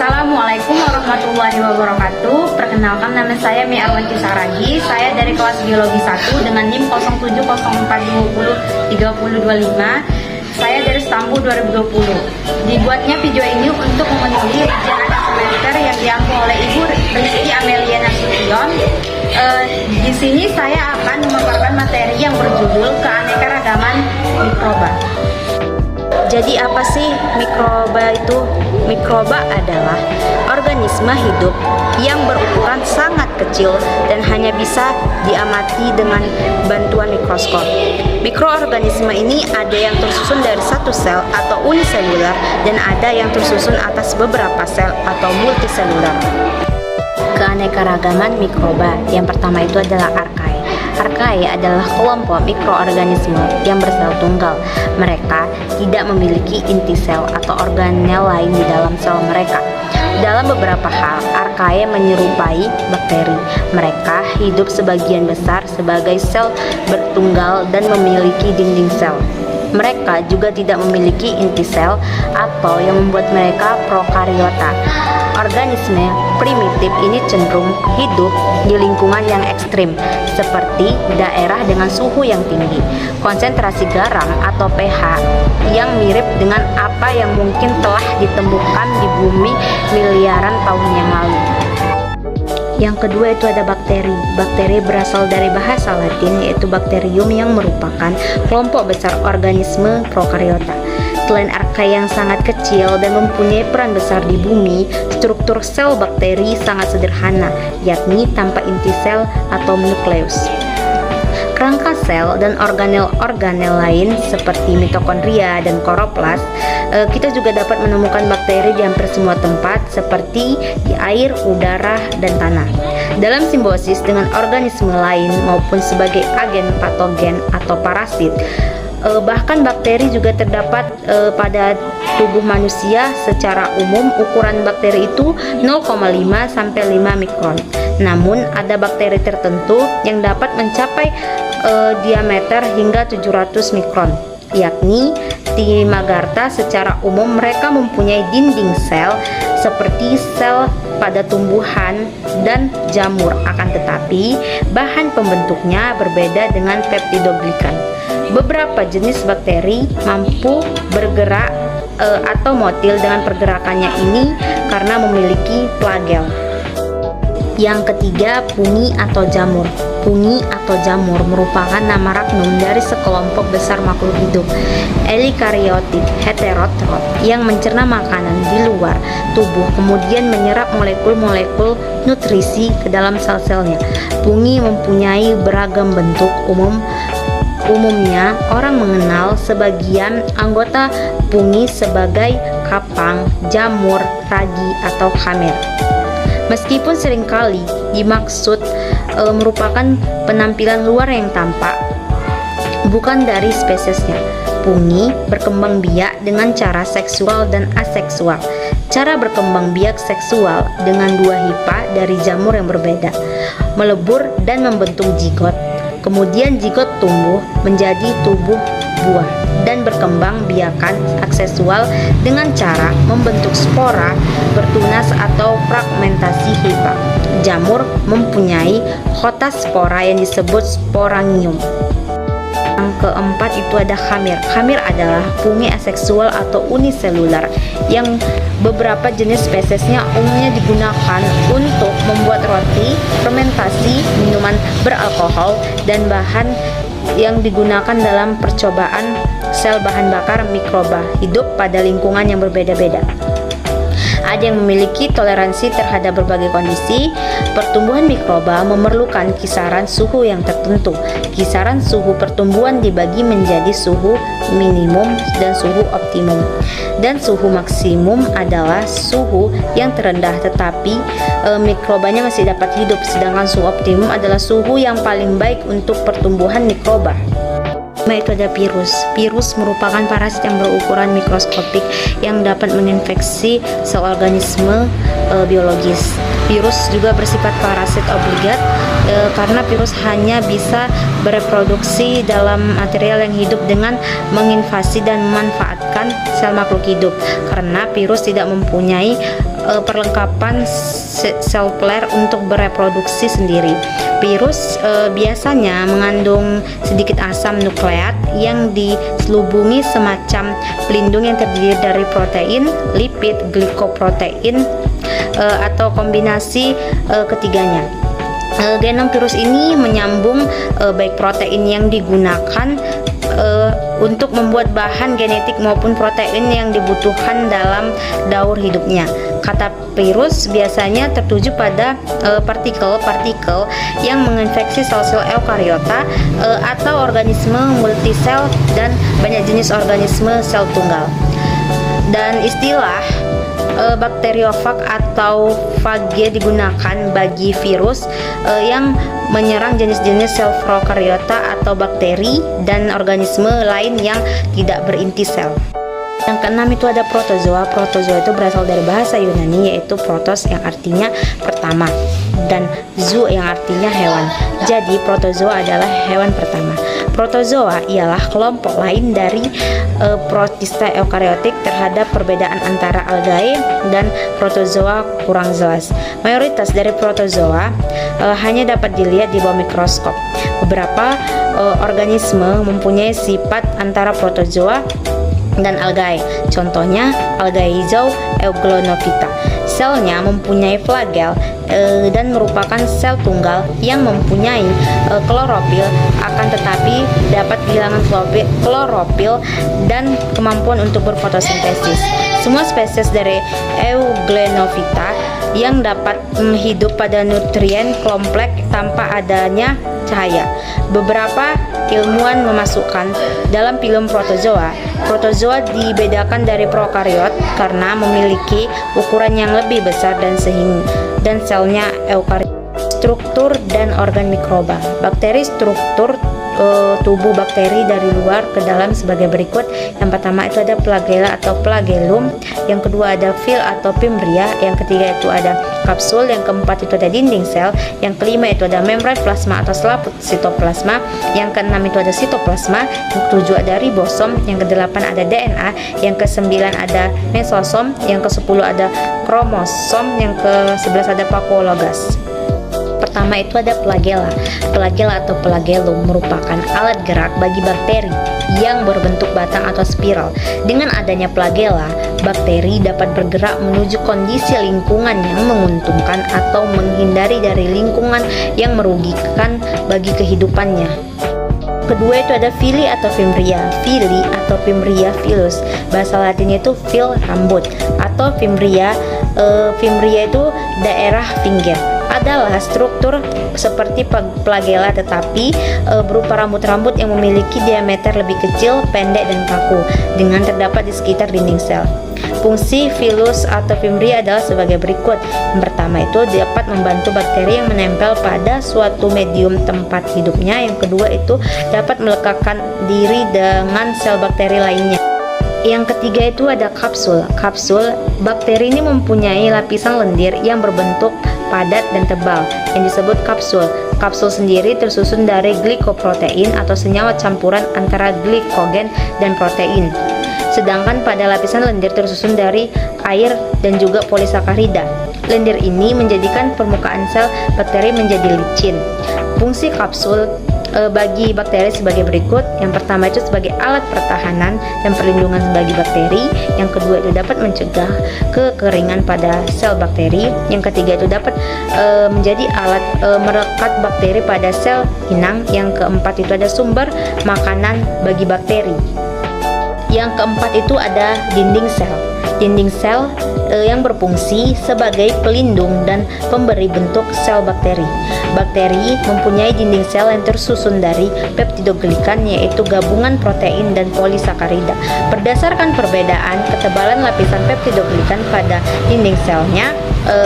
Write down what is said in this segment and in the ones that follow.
Assalamualaikum warahmatullahi wabarakatuh. Perkenalkan, nama saya Mia Arwanti Saragi. Saya dari kelas Biologi 1 dengan NIM 0704203025. Saya dari Stambu 2020. Dibuatnya video ini untuk memenuhi ujian akhir semester yang diampu oleh Ibu Rizky Amelia Nasution. Di sini saya akan memaparkan materi yang berjudul keanekaragaman mikroba. Jadi apa sih mikroba itu? Mikroba adalah organisme hidup yang berukuran sangat kecil dan hanya bisa diamati dengan bantuan mikroskop. Mikroorganisme ini ada yang tersusun dari satu sel atau uniselular dan ada yang tersusun atas beberapa sel atau multiselular. Keanekaragaman mikroba yang pertama itu adalah archaea. Archaea adalah kelompok mikroorganisme yang bersel tunggal. Mereka tidak memiliki inti sel atau organel lain di dalam sel mereka. Dalam beberapa hal, archaea menyerupai bakteri. Mereka hidup sebagian besar sebagai sel bertunggal dan memiliki dinding sel. Mereka juga tidak memiliki inti sel atau yang membuat mereka prokariota. Organisme primitif ini cenderung hidup di lingkungan yang ekstrim, seperti daerah dengan suhu yang tinggi, konsentrasi garam atau pH yang mirip dengan apa yang mungkin telah ditemukan di bumi miliaran tahun yang lalu. Yang kedua itu ada bakteri. Bakteri berasal dari bahasa Latin yaitu bakterium yang merupakan kelompok besar organisme prokariota. Selain archaea yang sangat kecil dan mempunyai peran besar di bumi, struktur sel bakteri sangat sederhana, yakni tanpa inti sel atau nukleus. Kerangka sel dan organel-organel lain seperti mitokondria dan kloroplas, kita juga dapat menemukan bakteri di hampir semua tempat seperti di air, udara, dan tanah. Dalam simbiosis dengan organisme lain maupun sebagai agen patogen atau parasit, bahkan bakteri juga terdapat pada tubuh manusia. Secara umum ukuran bakteri itu 0,5 sampai 5 mikron. Namun ada bakteri tertentu yang dapat mencapai diameter hingga 700 mikron, yakni Timagarta. Secara umum mereka mempunyai dinding sel seperti sel pada tumbuhan dan jamur, akan tetapi bahan pembentuknya berbeda dengan peptidoglikan. Beberapa jenis bakteri mampu bergerak atau motil dengan pergerakannya ini karena memiliki flagel. Yang ketiga, pungi atau jamur. Pungi atau jamur merupakan nama ragnom dari sekelompok besar makhluk hidup eukariotik heterotrot yang mencerna makanan di luar tubuh, kemudian menyerap molekul-molekul nutrisi ke dalam sel-selnya. Pungi mempunyai beragam bentuk. Umumnya orang mengenal sebagian anggota pungi sebagai kapang, jamur, ragi, atau khamir. Meskipun seringkali dimaksud merupakan penampilan luar yang tampak, bukan dari spesiesnya. Pungi berkembang biak dengan cara seksual dan aseksual. Cara berkembang biak seksual dengan dua hifa dari jamur yang berbeda, melebur dan membentuk zigot. Kemudian zigot tumbuh menjadi tubuh buah dan berkembang biakan aksesual dengan cara membentuk spora, bertunas atau fragmentasi hifa. Jamur mempunyai kotak spora yang disebut sporangium. Yang keempat itu ada khamir. Khamir adalah pungi aseksual atau uniselular yang beberapa jenis spesiesnya umumnya digunakan untuk membuat roti, fermentasi, minuman beralkohol, dan bahan yang digunakan dalam percobaan sel bahan bakar mikroba hidup pada lingkungan yang berbeda-beda. Ada yang memiliki toleransi terhadap berbagai kondisi. Pertumbuhan mikroba memerlukan kisaran suhu yang tertentu. Kisaran suhu pertumbuhan dibagi menjadi suhu minimum dan suhu optimum. Dan suhu maksimum adalah suhu yang terendah tetapi mikrobanya masih dapat hidup, sedangkan suhu optimum adalah suhu yang paling baik untuk pertumbuhan mikroba. Itu ada virus. Virus merupakan parasit yang berukuran mikroskopik yang dapat menginfeksi sel organisme biologis. Virus juga bersifat parasit obligat karena virus hanya bisa bereproduksi dalam material yang hidup dengan menginvasi dan memanfaatkan sel makhluk hidup. Karena virus tidak mempunyai perlengkapan seluler untuk bereproduksi sendiri. Virus biasanya mengandung sedikit asam nukleat yang diselubungi semacam pelindung yang terdiri dari protein, lipid, glikoprotein, atau kombinasi ketiganya. Genom virus ini menyambung baik protein yang digunakan untuk membuat bahan genetik maupun protein yang dibutuhkan dalam daur hidupnya. Kata virus biasanya tertuju pada partikel-partikel yang menginfeksi sel-sel eukariota atau organisme multisel dan banyak jenis organisme sel tunggal. Dan istilah bakteriofag atau fage digunakan bagi virus yang menyerang jenis-jenis sel prokariota atau bakteri dan organisme lain yang tidak berinti sel. Yang keenam itu ada protozoa. Protozoa itu berasal dari bahasa Yunani, yaitu protos yang artinya pertama dan zoo yang artinya hewan. Jadi protozoa adalah hewan pertama. Protozoa ialah kelompok lain dari protista eukariotik. Terhadap perbedaan antara algae dan protozoa kurang jelas. Mayoritas dari protozoa hanya dapat dilihat di bawah mikroskop. Beberapa organisme mempunyai sifat antara protozoa dan algae. Contohnya algae hijau Euglonovita. Selnya mempunyai flagel dan merupakan sel tunggal yang mempunyai klorofil, akan tetapi dapat kehilangan klorofil dan kemampuan untuk berfotosintesis. Semua spesies dari Euglonovita yang dapat hidup pada nutrien kompleks tanpa adanya cahaya. Beberapa ilmuwan memasukkan dalam film protozoa dibedakan dari prokariot karena memiliki ukuran yang lebih besar dan selnya eukariot. Struktur dan organ mikroba. Bakteri struktur tubuh bakteri dari luar ke dalam sebagai berikut. Yang pertama itu ada flagella atau flagellum, yang kedua ada fil atau fimbria, yang ketiga itu ada kapsul, yang keempat itu ada dinding sel, yang kelima itu ada membran plasma atau selaput sitoplasma, yang keenam itu ada sitoplasma, yang ketujuh ada ribosom, yang kedelapan ada DNA, yang kesembilan ada mesosom, yang kesepuluh ada kromosom, yang ke-11 ada vakuologas. Pertama itu ada flagella. Flagella atau flagellum merupakan alat gerak bagi bakteri yang berbentuk batang atau spiral. Dengan adanya flagella, bakteri dapat bergerak menuju kondisi lingkungan yang menguntungkan atau menghindari dari lingkungan yang merugikan bagi kehidupannya. Kedua itu ada fili atau fimbria. Fili atau fimbria filus, bahasa latinnya itu fil rambut, atau fimbria. Fimbria itu daerah pinggir. Adalah struktur seperti flagella tetapi berupa rambut-rambut yang memiliki diameter lebih kecil, pendek dan kaku, dengan terdapat di sekitar dinding sel. Fungsi filus atau fimbria adalah sebagai berikut. Yang pertama itu dapat membantu bakteri yang menempel pada suatu medium tempat hidupnya. Yang kedua itu dapat melekatkan diri dengan sel bakteri lainnya. Yang ketiga itu ada kapsul. Kapsul, bakteri ini mempunyai lapisan lendir yang berbentuk padat dan tebal yang disebut kapsul. Kapsul sendiri tersusun dari glikoprotein atau senyawa campuran antara glikogen dan protein. Sedangkan pada lapisan lendir tersusun dari air dan juga polisakarida. Lendir ini menjadikan permukaan sel bakteri menjadi licin. Fungsi kapsul bagi bakteri sebagai berikut. Yang pertama itu sebagai alat pertahanan dan perlindungan bagi bakteri. Yang kedua itu dapat mencegah kekeringan pada sel bakteri. Yang ketiga itu dapat menjadi alat merekat bakteri pada sel inang. Yang keempat itu ada sumber makanan bagi bakteri. Yang keempat itu ada dinding sel. Dinding sel yang berfungsi sebagai pelindung dan pemberi bentuk sel bakteri. Bakteri mempunyai dinding sel yang tersusun dari peptidoglikan, yaitu gabungan protein dan polisakarida. Berdasarkan perbedaan ketebalan lapisan peptidoglikan pada dinding selnya,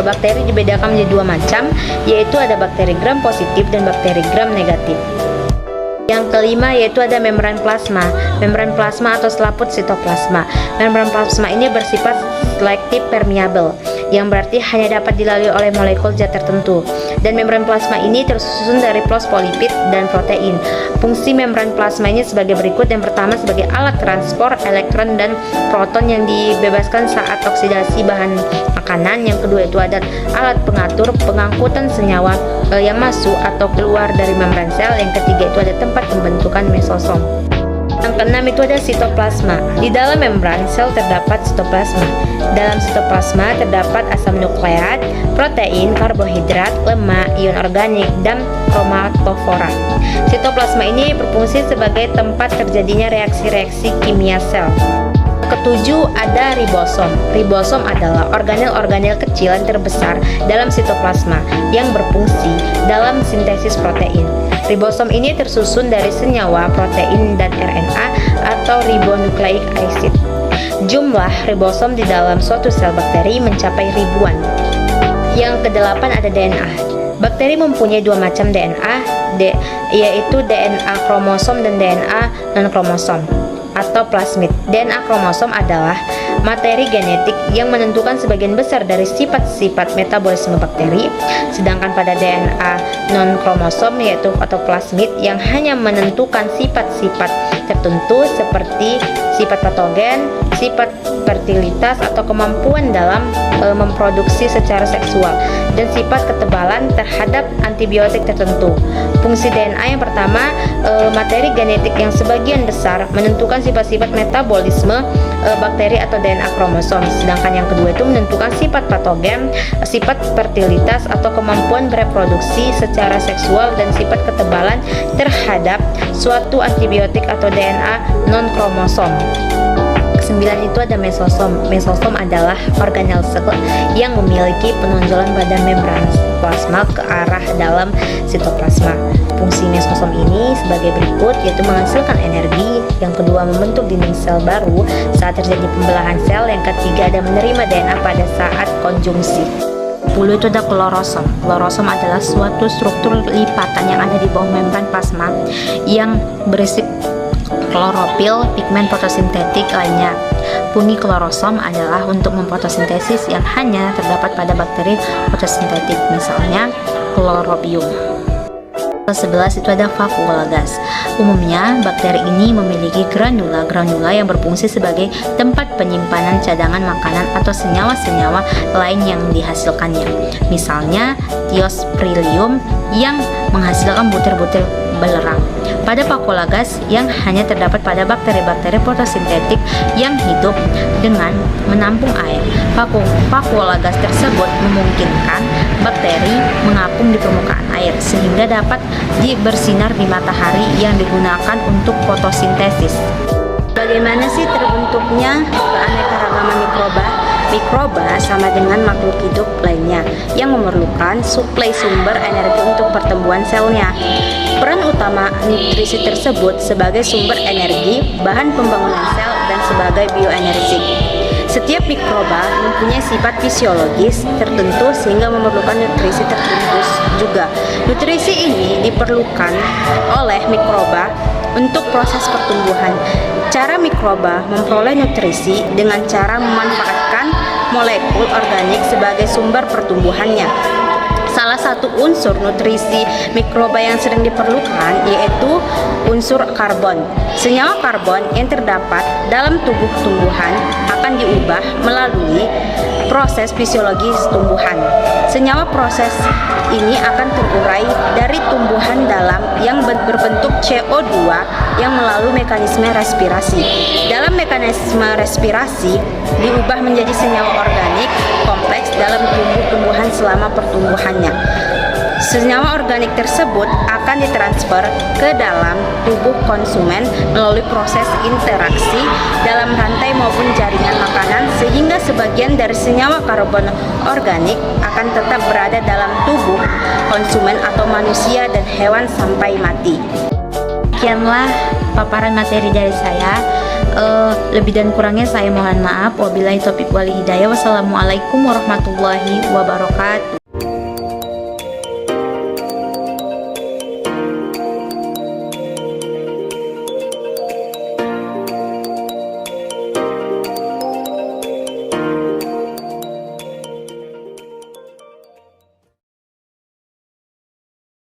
bakteri dibedakan menjadi dua macam, yaitu ada bakteri gram positif dan bakteri gram negatif. Yang kelima yaitu ada membran plasma. Membran plasma atau selaput sitoplasma. Membran plasma ini bersifat selektif permeabel. yang berarti hanya dapat dilalui oleh molekul zat tertentu. Dan membran plasma ini tersusun dari fosfolipid dan protein. Fungsi membran plasma ini sebagai berikut. Yang pertama, sebagai alat transport elektron dan proton yang dibebaskan saat oksidasi bahan makanan. Yang kedua itu ada alat pengatur pengangkutan senyawa yang masuk atau keluar dari membran sel. Yang ketiga itu ada tempat pembentukan mesosom. Yang keenam itu ada sitoplasma. Di dalam membran sel terdapat sitoplasma. Dalam sitoplasma terdapat asam nukleat, protein, karbohidrat, lemak, ion organik, dan kromatofora. Sitoplasma ini berfungsi sebagai tempat terjadinya reaksi-reaksi kimia sel. Ketujuh ada ribosom. Ribosom adalah organel-organel kecil yang terbesar dalam sitoplasma yang berfungsi dalam sintesis protein. Ribosom ini tersusun dari senyawa, protein, dan RNA atau ribonucleic acid. Jumlah ribosom di dalam suatu sel bakteri mencapai ribuan. Yang kedelapan ada DNA. Bakteri mempunyai dua macam DNA, yaitu DNA kromosom dan DNA non-kromosom atau plasmid. DNA kromosom adalah materi genetik yang menentukan sebagian besar dari sifat-sifat metabolisme bakteri, sedangkan pada DNA non-kromosom yaitu atau plasmid yang hanya menentukan sifat-sifat tertentu seperti sifat patogen, sifat fertilitas atau kemampuan dalam memproduksi secara seksual, dan sifat ketebalan terhadap antibiotik tertentu. Fungsi DNA yang pertama, materi genetik yang sebagian besar menentukan sifat-sifat metabolisme bakteri atau DNA kromosom, sedangkan yang kedua itu menentukan sifat patogen, sifat fertilitas atau kemampuan bereproduksi secara seksual, dan sifat ketebalan terhadap suatu antibiotik atau DNA non-kromosom. Kesembilan itu ada mesosom. Mesosom adalah organel sel yang memiliki penonjolan pada membran plasma ke arah dalam sitoplasma. Fungsi mesosom ini sebagai berikut, yaitu menghasilkan energi. Yang kedua, membentuk dinding sel baru saat terjadi pembelahan sel. Yang ketiga, ada menerima DNA pada saat konjungsi. 10 itu ada klorosom. Klorosom adalah suatu struktur lipatan yang ada di bawah membran plasma yang berisi klorofil, pigmen fotosintetik lainnya. Fungsi klorosom adalah untuk memfotosintesis yang hanya terdapat pada bakteri fotosintetik, misalnya klorobium. 11 itu ada vakuolagas. Umumnya bakteri ini memiliki granula yang berfungsi sebagai tempat penyimpanan cadangan makanan atau senyawa-senyawa lain yang dihasilkannya. Misalnya Thiospiridium yang menghasilkan butir-butir belerang. Pada vakuolagas yang hanya terdapat pada bakteri-bakteri fotosintetik yang hidup dengan menampung air. Vakuolagas tersebut memungkinkan bakteri mengapung di permukaan air sehingga dapat bersinar di matahari yang digunakan untuk fotosintesis. Bagaimana sih terbentuknya keanekaragaman mikroba? Mikroba sama dengan makhluk hidup lainnya yang memerlukan suplai sumber energi untuk pertumbuhan selnya. Peran utama nutrisi tersebut sebagai sumber energi, bahan pembangunan sel, dan sebagai bioenergi. Setiap mikroba mempunyai sifat fisiologis tertentu sehingga memerlukan nutrisi tertentu juga. Nutrisi ini diperlukan oleh mikroba untuk proses pertumbuhan. Cara mikroba memperoleh nutrisi dengan cara memanfaatkan molekul organik sebagai sumber pertumbuhannya. Salah satu unsur nutrisi mikroba yang sering diperlukan yaitu unsur karbon. Senyawa karbon yang terdapat dalam tubuh tumbuhan akan diubah melalui proses fisiologis tumbuhan. Senyawa proses ini akan terurai dari tumbuhan dalam yang berbentuk CO2 yang melalui mekanisme respirasi. Dalam mekanisme respirasi diubah menjadi senyawa organik kompleks dalam tubuh tumbuhan selama pertumbuhannya. Senyawa organik tersebut akan ditransfer ke dalam tubuh konsumen melalui proses interaksi dalam rantai maupun jaringan makanan, sehingga sebagian dari senyawa karbon organik akan tetap berada dalam tubuh konsumen atau manusia dan hewan sampai mati. Sekianlah paparan materi dari saya. Lebih dan kurangnya saya mohon maaf. Wabillahi taufiq wal hidayah. Wassalamualaikum warahmatullahi wabarakatuh.